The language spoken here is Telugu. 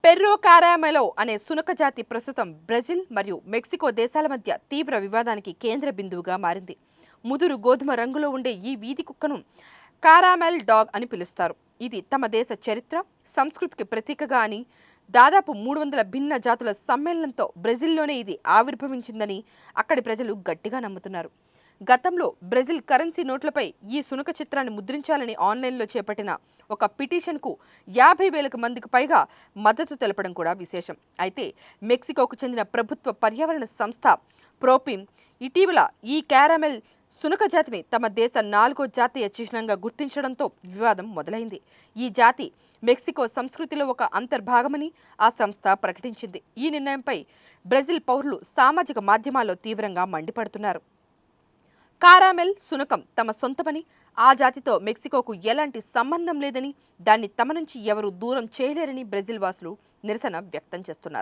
పెర్రో కారామెలో అనే సునక జాతి ప్రస్తుతం బ్రెజిల్ మరియు మెక్సికో దేశాల మధ్య తీవ్ర వివాదానికి కేంద్ర బిందువుగా మారింది. ముదురు గోధుమ రంగులో ఉండే ఈ వీధి కుక్కను కారామెల్ డాగ్ అని పిలుస్తారు. ఇది తమ దేశ చరిత్ర, సంస్కృతికి ప్రతీకగా అని, దాదాపు 300 భిన్న జాతుల సమ్మేళనంతో బ్రెజిల్లోనే ఇది ఆవిర్భవించిందని అక్కడి ప్రజలు గట్టిగా నమ్ముతున్నారు. గతంలో బ్రెజిల్ కరెన్సీ నోట్లపై ఈ సునక చిత్రాన్ని ముద్రించాలని ఆన్లైన్లో చేపట్టిన ఒక పిటిషన్కు 50,000 మందికి పైగా మద్దతు తెలపడం కూడా విశేషం. అయితే మెక్సికోకు చెందిన ప్రభుత్వ పర్యావరణ సంస్థ ప్రోపిమ్ ఇటీవల ఈ క్యారామెల్ సునక జాతిని తమ దేశ 4వ జాతీయ చిహ్నంగా గుర్తించడంతో వివాదం మొదలైంది. ఈ జాతి మెక్సికో సంస్కృతిలో ఒక అంతర్భాగమని ఆ సంస్థ ప్రకటించింది. ఈ నిర్ణయంపై బ్రెజిల్ పౌరులు సామాజిక మాధ్యమాల్లో తీవ్రంగా మండిపడుతున్నారు. కారామెల్ సునకం తమ సొంతమని, ఆ జాతితో మెక్సికోకు ఎలాంటి సంబంధం లేదని, దాన్ని తమ నుంచి ఎవరూ దూరం చేయలేరని బ్రెజిల్ వాసులు నిరసన వ్యక్తం చేస్తున్నారు.